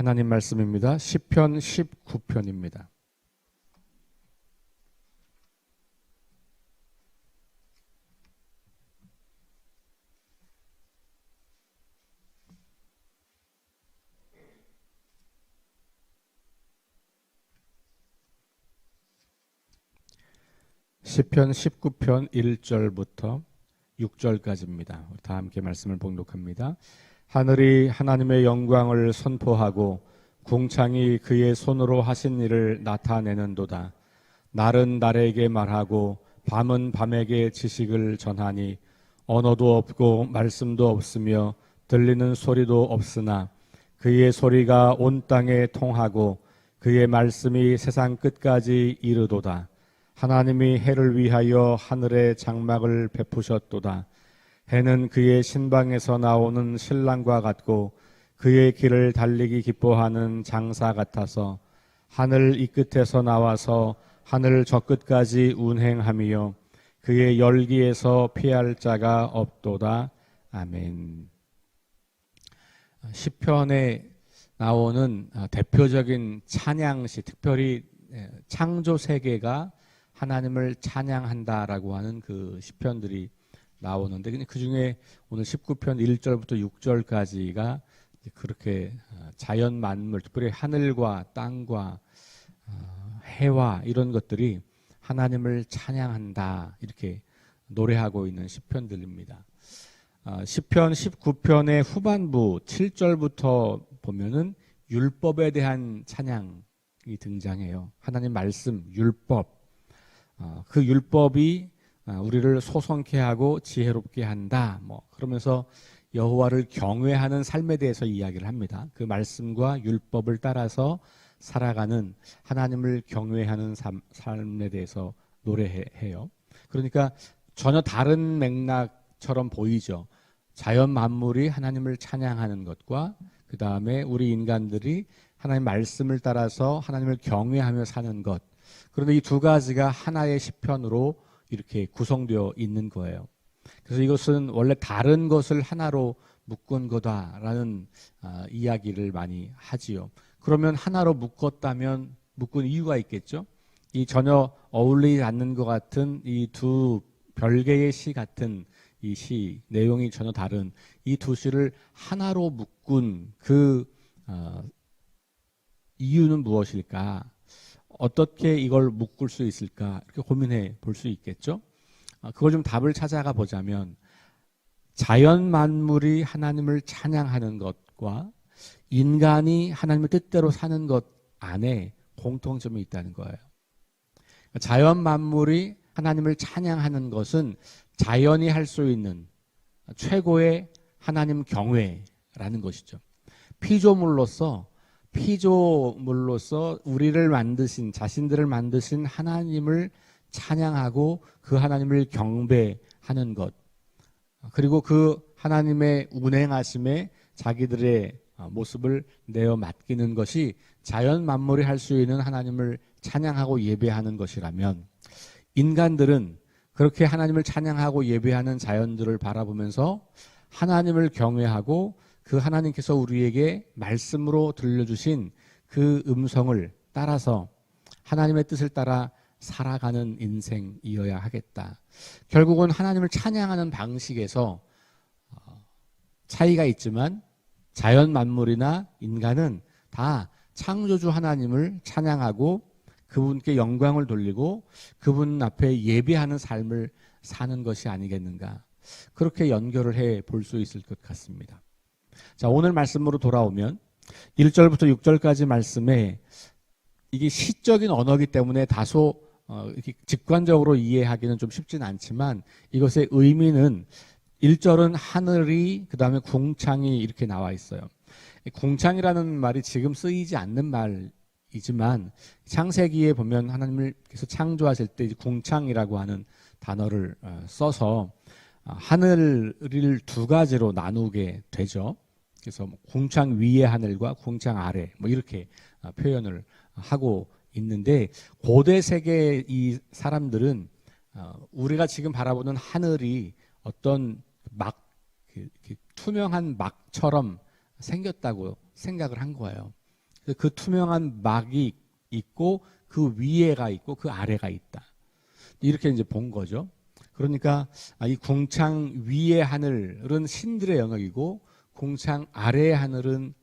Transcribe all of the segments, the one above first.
하나님 말씀입니다. 시편 19편입니다. 시편 19편 1절부터 6절까지입니다. 다 함께 말씀을 봉독합니다. 하늘이 하나님의 영광을 선포하고 궁창이 그의 손으로 하신 일을 나타내는도다. 날은 날에게 말하고 밤은 밤에게 지식을 전하니 언어도 없고 말씀도 없으며 들리는 소리도 없으나 그의 소리가 온 땅에 통하고 그의 말씀이 세상 끝까지 이르도다. 하나님이 해를 위하여 하늘에 장막을 베푸셨도다. 해는 그의 신방에서 나오는 신랑과 같고 그의 길을 달리기 기뻐하는 장사 같아서 하늘 이 끝에서 나와서 하늘 저 끝까지 운행하며 그의 열기에서 피할 자가 없도다. 아멘. 시편에 나오는 대표적인 찬양시, 특별히 창조 세계가 하나님을 찬양한다라고 하는 그 시편들이 나오는데, 그 중에 오늘 19편 1절부터 6절까지가 그렇게 자연 만물, 특별히 하늘과 땅과 해와 이런 것들이 하나님을 찬양한다, 이렇게 노래하고 있는 시편들입니다. 시편 19편의 후반부 7절부터 보면은 율법에 대한 찬양이 등장해요. 하나님 말씀, 율법. 그 율법이 우리를 소성케 하고 지혜롭게 한다. 그러면서 여호와를 경외하는 삶에 대해서 이야기를 합니다. 그 말씀과 율법을 따라서 살아가는 하나님을 경외하는 삶에 대해서 노래해요. 그러니까 전혀 다른 맥락처럼 보이죠. 자연 만물이 하나님을 찬양하는 것과 그 다음에 우리 인간들이 하나님 말씀을 따라서 하나님을 경외하며 사는 것. 그런데 이 두 가지가 하나의 시편으로 이렇게 구성되어 있는 거예요. 그래서 이것은 원래 다른 것을 하나로 묶은 거다라는 이야기를 많이 하지요. 그러면 하나로 묶었다면 묶은 이유가 있겠죠. 이 전혀 어울리지 않는 것 같은 이 두 별개의 시 같은 이 시 내용이 전혀 다른 이 두 시를 하나로 묶은 그 이유는 무엇일까? 어떻게 이걸 묶을 수 있을까? 이렇게 고민해 볼 수 있겠죠. 그걸 좀 답을 찾아가 보자면 자연 만물이 하나님을 찬양하는 것과 인간이 하나님의 뜻대로 사는 것 안에 공통점이 있다는 거예요. 자연 만물이 하나님을 찬양하는 것은 자연이 할 수 있는 최고의 하나님 경외라는 것이죠. 피조물로서 우리를 만드신, 자신들을 만드신 하나님을 찬양하고 그 하나님을 경배하는 것, 그리고 그 하나님의 운행하심에 자기들의 모습을 내어 맡기는 것이 자연 만물이 할 수 있는 하나님을 찬양하고 예배하는 것이라면, 인간들은 그렇게 하나님을 찬양하고 예배하는 자연들을 바라보면서 하나님을 경외하고 그 하나님께서 우리에게 말씀으로 들려주신 그 음성을 따라서 하나님의 뜻을 따라 살아가는 인생이어야 하겠다. 결국은 하나님을 찬양하는 방식에서 차이가 있지만 자연 만물이나 인간은 다 창조주 하나님을 찬양하고 그분께 영광을 돌리고 그분 앞에 예배하는 삶을 사는 것이 아니겠는가. 그렇게 연결을 해 볼 수 있을 것 같습니다. 자, 오늘 말씀으로 돌아오면 1절부터 6절까지 말씀에 이게 시적인 언어이기 때문에 다소 이렇게 직관적으로 이해하기는 좀 쉽진 않지만 이것의 의미는 1절은 하늘이, 그 다음에 궁창이 이렇게 나와 있어요. 궁창이라는 말이 지금 쓰이지 않는 말이지만 창세기에 보면 하나님께서 창조하실 때 궁창이라고 하는 단어를 써서 하늘을 두 가지로 나누게 되죠. 그래서 궁창 위의 하늘과 궁창 아래 이렇게 표현을 하고 있는데, 고대 세계 이 사람들은 우리가 지금 바라보는 하늘이 어떤 투명한 막처럼 생겼다고 생각을 한 거예요. 그 투명한 막이 있고 그 위에가 있고 그 아래가 있다. 이렇게 이제 본 거죠. 그러니까 이 궁창 위의 하늘은 신들의 영역이고 궁창 아래의 하늘은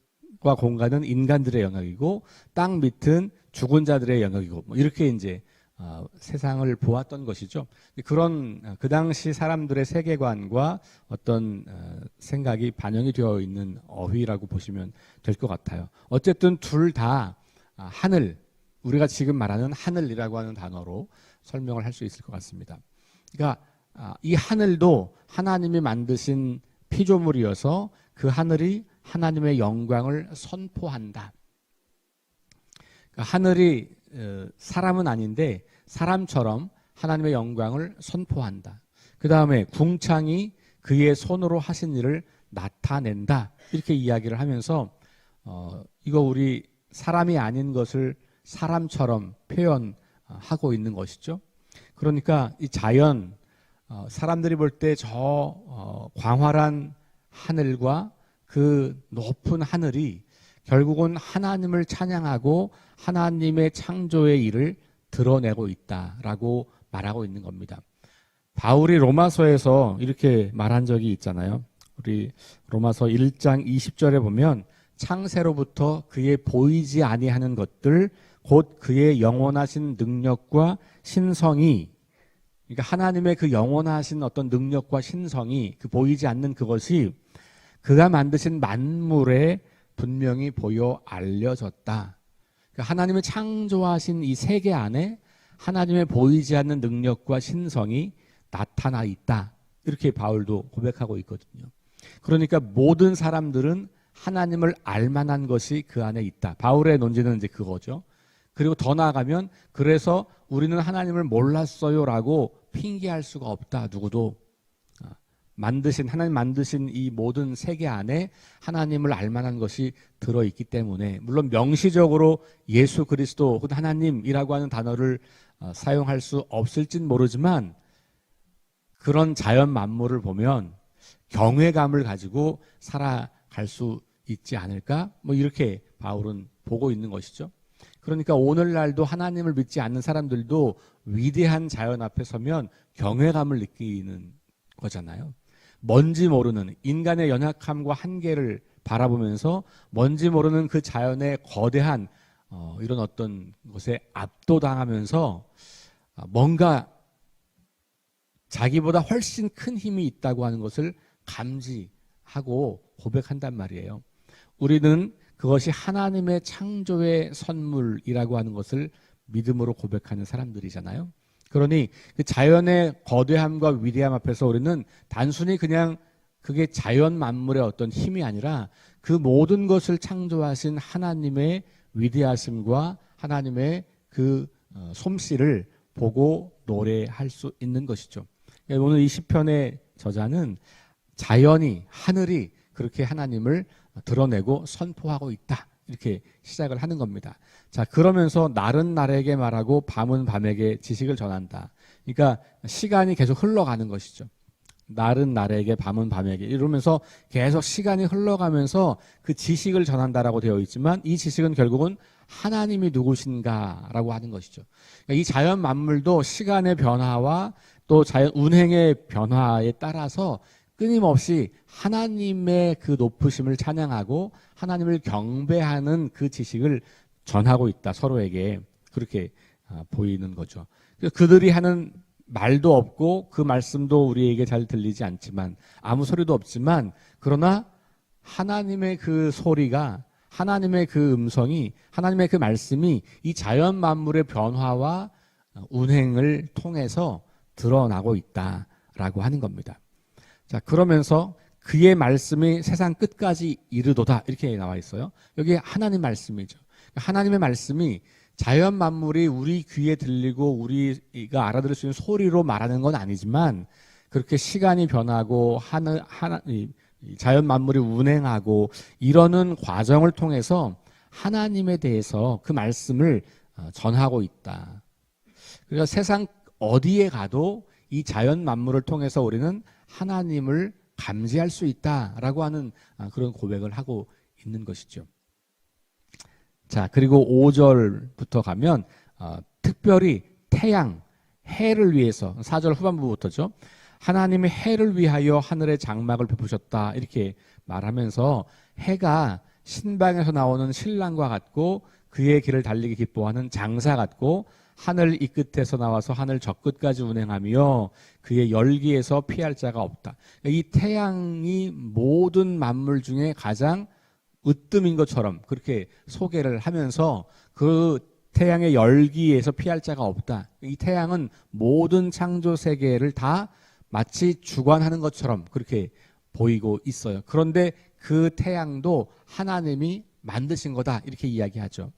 과 공간은 인간들의 영역이고 땅 밑은 죽은 자들의 영역이고 뭐 이렇게 이제 세상을 보았던 것이죠. 그런 그 당시 사람들의 세계관과 어떤 생각이 반영이 되어 있는 어휘라고 보시면 될 것 같아요. 어쨌든 둘 다 하늘, 우리가 지금 말하는 하늘이라고 하는 단어로 설명을 할 수 있을 것 같습니다. 그러니까 이 하늘도 하나님이 만드신 피조물이어서 그 하늘이 하나님의 영광을 선포한다. 그러니까 하늘이 사람은 아닌데 사람처럼 하나님의 영광을 선포한다. 그 다음에 궁창이 그의 손으로 하신 일을 나타낸다. 이렇게 이야기를 하면서 이거 우리 사람이 아닌 것을 사람처럼 표현하고 있는 것이죠. 그러니까 이 자연, 사람들이 볼 때 저 광활한 하늘과 그 높은 하늘이 결국은 하나님을 찬양하고 하나님의 창조의 일을 드러내고 있다라고 말하고 있는 겁니다. 바울이 로마서에서 이렇게 말한 적이 있잖아요. 우리 로마서 1장 20절에 보면 창세로부터 그의 보이지 아니하는 것들 곧 그의 영원하신 능력과 신성이, 그러니까 하나님의 그 영원하신 어떤 능력과 신성이, 그 보이지 않는 그것이 그가 만드신 만물에 분명히 보여 알려졌다. 그러니까 하나님의 창조하신 이 세계 안에 하나님의 보이지 않는 능력과 신성이 나타나 있다. 이렇게 바울도 고백하고 있거든요. 그러니까 모든 사람들은 하나님을 알만한 것이 그 안에 있다. 바울의 논지는 이제 그거죠. 그리고 더 나아가면 그래서 우리는 하나님을 몰랐어요라고 핑계할 수가 없다. 누구도. 하나님 만드신 이 모든 세계 안에 하나님을 알만한 것이 들어있기 때문에, 물론 명시적으로 예수 그리스도 혹은 하나님이라고 하는 단어를 사용할 수 없을진 모르지만 그런 자연 만물을 보면 경외감을 가지고 살아갈 수 있지 않을까? 뭐 이렇게 바울은 보고 있는 것이죠. 그러니까 오늘날도 하나님을 믿지 않는 사람들도 위대한 자연 앞에 서면 경외감을 느끼는 거잖아요. 뭔지 모르는 인간의 연약함과 한계를 바라보면서 뭔지 모르는 그 자연의 거대한 이런 어떤 것에 압도당하면서 뭔가 자기보다 훨씬 큰 힘이 있다고 하는 것을 감지하고 고백한단 말이에요. 우리는 그것이 하나님의 창조의 선물이라고 하는 것을 믿음으로 고백하는 사람들이잖아요. 그러니 그 자연의 거대함과 위대함 앞에서 우리는 단순히 그냥 그게 자연 만물의 어떤 힘이 아니라 그 모든 것을 창조하신 하나님의 위대하심과 하나님의 그 솜씨를 보고 노래할 수 있는 것이죠. 오늘 이 시편의 저자는 자연이, 하늘이 그렇게 하나님을 드러내고 선포하고 있다. 이렇게 시작을 하는 겁니다. 자, 그러면서 날은 날에게 말하고 밤은 밤에게 지식을 전한다. 그러니까 시간이 계속 흘러가는 것이죠. 날은 날에게 밤은 밤에게 이러면서 계속 시간이 흘러가면서 그 지식을 전한다라고 되어 있지만 이 지식은 결국은 하나님이 누구신가라고 하는 것이죠. 그러니까 이 자연 만물도 시간의 변화와 또 자연 운행의 변화에 따라서 끊임없이 하나님의 그 높으심을 찬양하고 하나님을 경배하는 그 지식을 전하고 있다. 서로에게 그렇게 보이는 거죠. 그들이 하는 말도 없고 그 말씀도 우리에게 잘 들리지 않지만 아무 소리도 없지만 그러나 하나님의 그 소리가, 하나님의 그 음성이, 하나님의 그 말씀이 이 자연 만물의 변화와 운행을 통해서 드러나고 있다라고 하는 겁니다. 자, 그러면서 그의 말씀이 세상 끝까지 이르도다 이렇게 나와 있어요. 여기 하나님 말씀이죠. 하나님의 말씀이 자연 만물이 우리 귀에 들리고 우리가 알아들을 수 있는 소리로 말하는 건 아니지만 그렇게 시간이 변하고 자연 만물이 운행하고 이러는 과정을 통해서 하나님에 대해서 그 말씀을 전하고 있다. 그러니까 세상 어디에 가도 이 자연 만물을 통해서 우리는 하나님을 감지할 수 있다라고 하는 그런 고백을 하고 있는 것이죠. 자, 그리고 5절부터 가면 특별히 태양, 해를 위해서 4절 후반부부터죠. 하나님이 해를 위하여 하늘의 장막을 베푸셨다 이렇게 말하면서 해가 신방에서 나오는 신랑과 같고 그의 길을 달리기 기뻐하는 장사 같고 하늘 이 끝에서 나와서 하늘 저 끝까지 운행하며 그의 열기에서 피할 자가 없다. 이 태양이 모든 만물 중에 가장 으뜸인 것처럼 그렇게 소개를 하면서 그 태양의 열기에서 피할 자가 없다. 이 태양은 모든 창조 세계를 다 마치 주관하는 것처럼 그렇게 보이고 있어요. 그런데 그 태양도 하나님이 만드신 거다 이렇게 이야기하죠.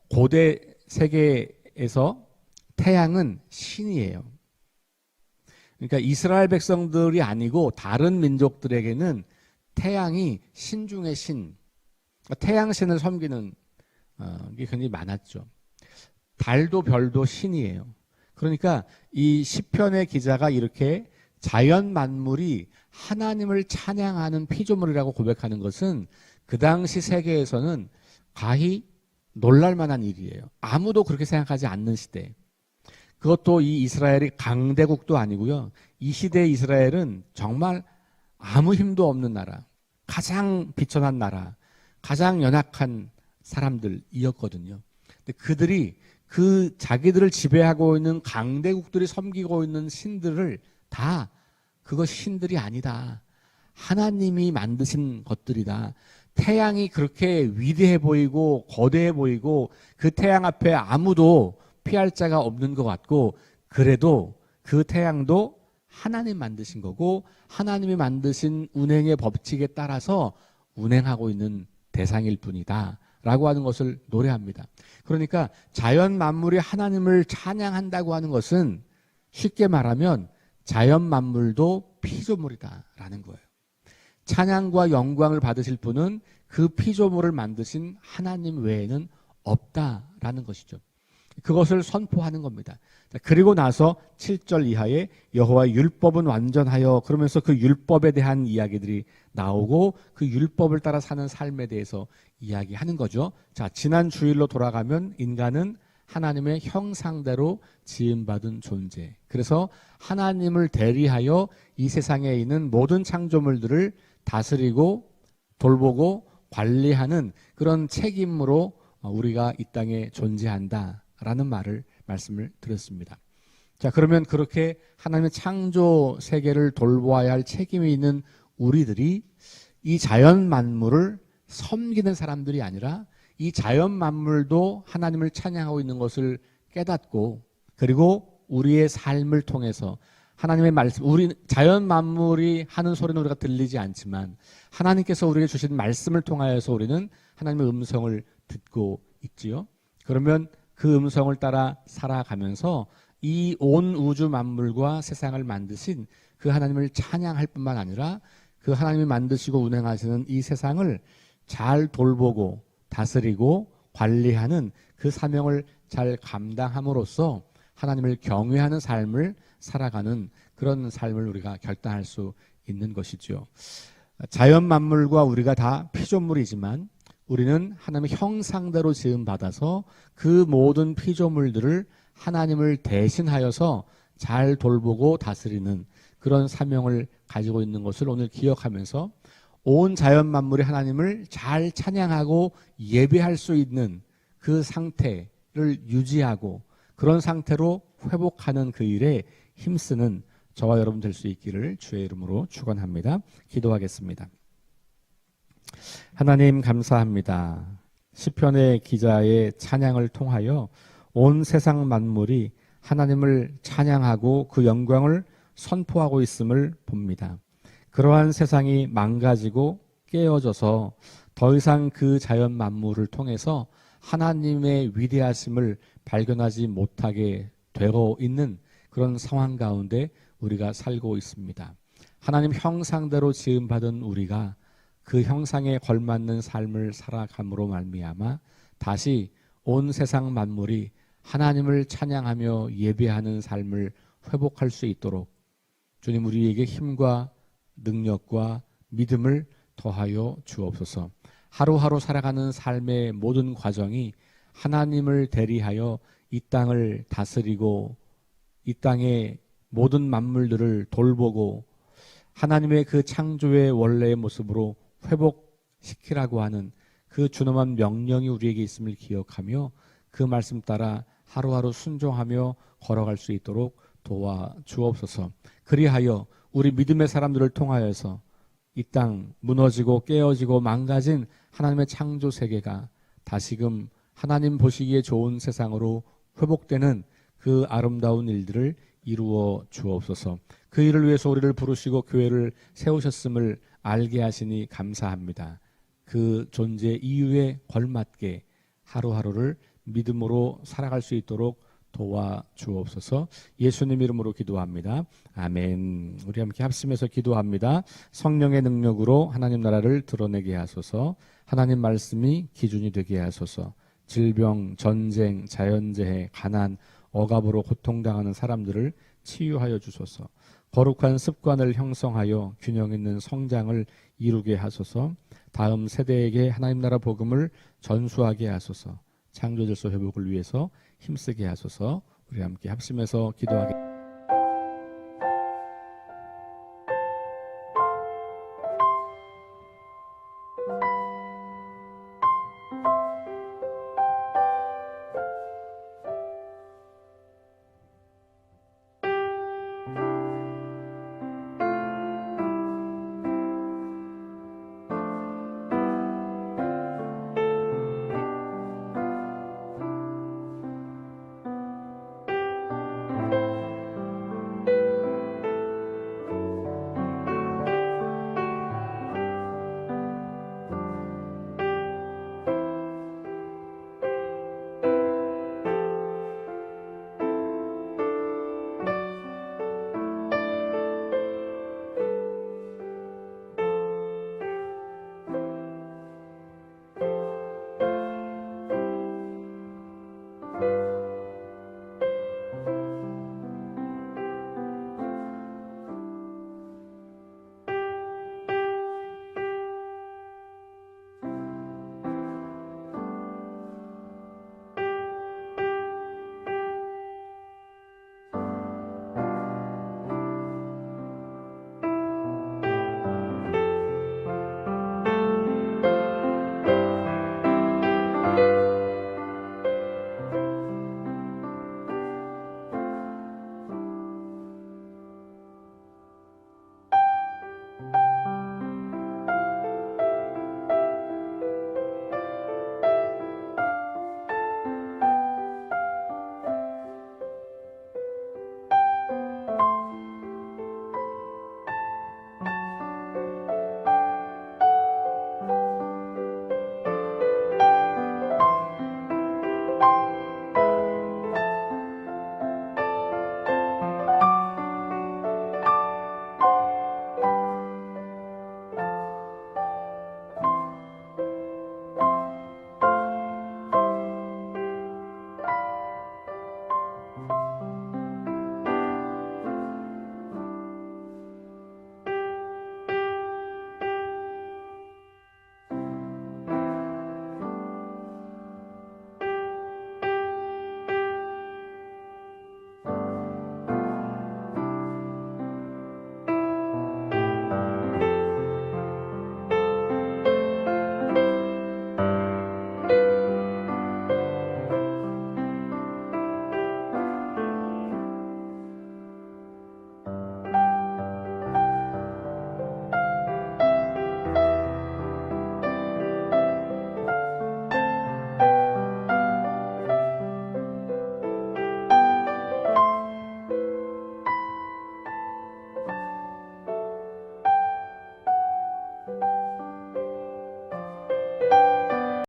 고대 세계에서 태양은 신이에요. 그러니까 이스라엘 백성들이 아니고 다른 민족들에게는 태양이 신 중의 신, 태양신을 섬기는 게 굉장히 많았죠. 달도 별도 신이에요. 그러니까 이 시편의 기자가 이렇게 자연 만물이 하나님을 찬양하는 피조물이라고 고백하는 것은 그 당시 세계에서는 가히 놀랄 만한 일이에요. 아무도 그렇게 생각하지 않는 시대. 그것도 이 이스라엘이 강대국도 아니고요. 이 시대의 이스라엘은 정말 아무 힘도 없는 나라, 가장 비천한 나라, 가장 연약한 사람들이었거든요. 근데 그들이 그 자기들을 지배하고 있는 강대국들이 섬기고 있는 신들을 다 그것 신들이 아니다. 하나님이 만드신 것들이다. 태양이 그렇게 위대해 보이고 거대해 보이고 그 태양 앞에 아무도 피할 자가 없는 것 같고 그래도 그 태양도 하나님 만드신 거고 하나님이 만드신 운행의 법칙에 따라서 운행하고 있는 대상일 뿐이다 라고 하는 것을 노래합니다. 그러니까 자연 만물이 하나님을 찬양한다고 하는 것은 쉽게 말하면 자연 만물도 피조물이다 라는 거예요. 찬양과 영광을 받으실 분은 그 피조물을 만드신 하나님 외에는 없다라는 것이죠. 그것을 선포하는 겁니다. 그리고 나서 7절 이하에 여호와의 율법은 완전하여 그러면서 그 율법에 대한 이야기들이 나오고 그 율법을 따라 사는 삶에 대해서 이야기하는 거죠. 자, 지난 주일로 돌아가면 인간은 하나님의 형상대로 지음받은 존재. 그래서 하나님을 대리하여 이 세상에 있는 모든 창조물들을 다스리고 돌보고 관리하는 그런 책임으로 우리가 이 땅에 존재한다라는 말씀을 드렸습니다. 자, 그러면 그렇게 하나님의 창조 세계를 돌보아야 할 책임이 있는 우리들이 이 자연 만물을 섬기는 사람들이 아니라 이 자연 만물도 하나님을 찬양하고 있는 것을 깨닫고 그리고 우리의 삶을 통해서 하나님의 말씀, 우리 자연 만물이 하는 소리는 우리가 들리지 않지만 하나님께서 우리에게 주신 말씀을 통하여서 우리는 하나님의 음성을 듣고 있지요. 그러면 그 음성을 따라 살아가면서 이 온 우주 만물과 세상을 만드신 그 하나님을 찬양할 뿐만 아니라 그 하나님이 만드시고 운행하시는 이 세상을 잘 돌보고 다스리고 관리하는 그 사명을 잘 감당함으로써 하나님을 경외하는 삶을 살아가는 그런 삶을 우리가 결단할 수 있는 것이죠. 자연 만물과 우리가 다 피조물이지만 우리는 하나님의 형상대로 지음받아서 그 모든 피조물들을 하나님을 대신하여서 잘 돌보고 다스리는 그런 사명을 가지고 있는 것을 오늘 기억하면서 온 자연 만물이 하나님을 잘 찬양하고 예배할 수 있는 그 상태를 유지하고 그런 상태로 회복하는 그 일에 힘쓰는 저와 여러분 될 수 있기를 주의 이름으로 축원합니다. 기도하겠습니다. 하나님 감사합니다. 시편의 기자의 찬양을 통하여 온 세상 만물이 하나님을 찬양하고 그 영광을 선포하고 있음을 봅니다. 그러한 세상이 망가지고 깨어져서 더 이상 그 자연 만물을 통해서 하나님의 위대하심을 발견하지 못하게 되고 있는 그런 상황 가운데 우리가 살고 있습니다. 하나님 형상대로 지음받은 우리가 그 형상에 걸맞는 삶을 살아감으로 말미암아 다시 온 세상 만물이 하나님을 찬양하며 예배하는 삶을 회복할 수 있도록 주님 우리에게 힘과 능력과 믿음을 더하여 주옵소서. 하루하루 살아가는 삶의 모든 과정이 하나님을 대리하여 이 땅을 다스리고 이 땅의 모든 만물들을 돌보고 하나님의 그 창조의 원래의 모습으로 회복시키라고 하는 그 준엄한 명령이 우리에게 있음을 기억하며 그 말씀 따라 하루하루 순종하며 걸어갈 수 있도록 도와주옵소서. 그리하여 우리 믿음의 사람들을 통하여서 이 땅 무너지고 깨어지고 망가진 하나님의 창조 세계가 다시금 하나님 보시기에 좋은 세상으로 회복되는 그 아름다운 일들을 이루어 주옵소서. 그 일을 위해서 우리를 부르시고 교회를 세우셨음을 알게 하시니 감사합니다. 그 존재 이유에 걸맞게 하루하루를 믿음으로 살아갈 수 있도록 도와주옵소서. 예수님 이름으로 기도합니다. 아멘. 우리 함께 합심해서 기도합니다. 성령의 능력으로 하나님 나라를 드러내게 하소서. 하나님 말씀이 기준이 되게 하소서. 질병, 전쟁, 자연재해, 가난, 억압으로 고통당하는 사람들을 치유하여 주소서. 거룩한 습관을 형성하여 균형 있는 성장을 이루게 하소서. 다음 세대에게 하나님 나라 복음을 전수하게 하소서. 창조 질서 회복을 위해서 힘쓰게 하소서. 우리 함께 합심해서 기도하겠습니다.